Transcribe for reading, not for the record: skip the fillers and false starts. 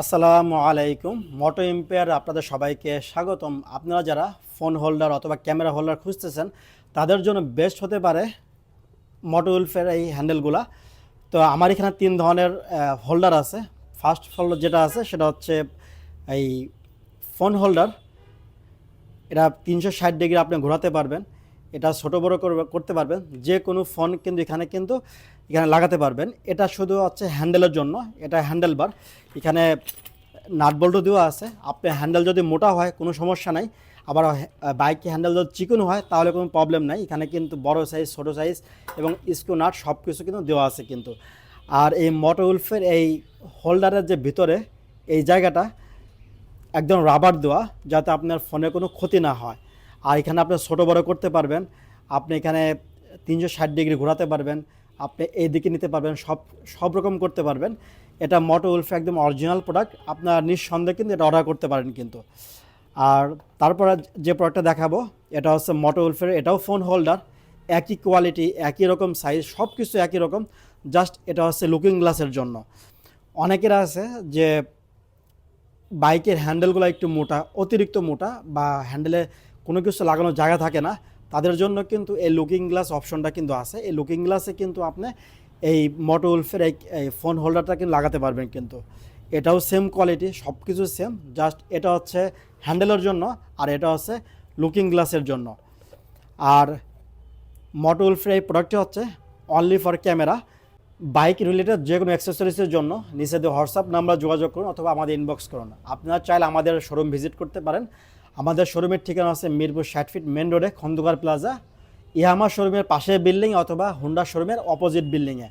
আসসালামু আলাইকুম। মোটো এম্পেয়ার আপনাদের সবাইকে স্বাগতম। আপনারা যারা ফোন হোল্ডার অথবা ক্যামেরা হোল্ডার খুঁজতেছেন তাদের জন্য বেস্ট হতে পারে মোটো উলফের এই হ্যান্ডেলগুলা। তো আমার এখানে তিন ধরনের হোল্ডার আছে। ফার্স্ট হোল্ডার যেটা আছে সেটা হচ্ছে এই ফোন হোল্ডার। এটা 360 ডিগ্রি আপনি ঘোরাতে পারবেন, এটা ছোটো বড়ো করতে পারবেন, যে কোনো ফোন কিন্তু এখানে লাগাতে পারবেন। এটা শুধু হচ্ছে হ্যান্ডেলের জন্য, এটা হ্যান্ডেল বার। এখানে নাট বল্টু দেওয়া আছে। আপনি হ্যান্ডেল যদি মোটা হয় কোনো সমস্যা নাই, আবার বাইক হ্যান্ডেল যদি চিকন হয় তাহলে কোনো প্রবলেম নাই। এখানে কিন্তু বড় সাইজ, ছোটো সাইজ এবং স্ক্রু নাট সব কিছু কিন্তু দেওয়া আছে কিন্তু। আর এই মোটো উলফের এই হোল্ডারের যে ভিতরে এই জায়গাটা একদম রাবার দেওয়া, যাতে আপনার ফোনে কোনো ক্ষতি না হয়। আর এখানে আপনি ছোটো বড়ো করতে পারবেন, আপনি এখানে 360 ডিগ্রি ঘোরাতে পারবেন, আপনি এই দিকে নিতে পারবেন, সব রকম করতে পারবেন। এটা মোটো উলফ একদম অরিজিনাল প্রোডাক্ট, আপনার নিঃসন্দেহে কিন্তু এটা অর্ডার করতে পারেন কিন্তু। আর তারপরে যে প্রোডাক্টটা দেখাবো এটা হচ্ছে মোটো উলফের, এটাও ফোন হোল্ডার, একই কোয়ালিটি, একই রকম সাইজ, সব কিছু একই রকম। জাস্ট এটা হচ্ছে লুকিং গ্লাসের জন্য। অনেকের আছে যে বাইকের হ্যান্ডেলগুলো একটু মোটা, অতিরিক্ত মোটা, বা হ্যান্ডেলে কোনো কিছু লাগানোর জায়গা থাকে না, তাদের জন্য কিন্তু এই লুকিং গ্লাস অপশনটা কিন্তু আছে। এই লুকিং গ্লাসে কিন্তু আপনি এই মোটো উলফের এই ফোন হোল্ডারটা কিন্তু লাগাতে পারবেন কিন্তু। এটাও সেম কোয়ালিটি, সব কিছু সেম, জাস্ট এটা হচ্ছে হ্যান্ডেলের জন্য আর এটা হচ্ছে লুকিং গ্লাসের জন্য। আর মোটো উলফের এই প্রোডাক্টটি হচ্ছে only for camera. Bike related যে কোনো অ্যাক্সেসরিজের জন্য নিচে দিয়ে হোয়াটসঅ্যাপ নাম্বার যোগাযোগ করুন অথবা আমাদের ইনবক্স করুন। আপনারা চাইলে আমাদের শোরুম ভিজিট করতে পারেন। আমাদের শোরুমের ঠিকানা আছে মিরপুর 60 ফিট মেন রোডে, খন্দকার প্লাজা, ইয়ামা শোরুমের পাশের বিল্ডিং অথবা হুন্ডা শোরুমের অপোজিট বিল্ডিংয়ে।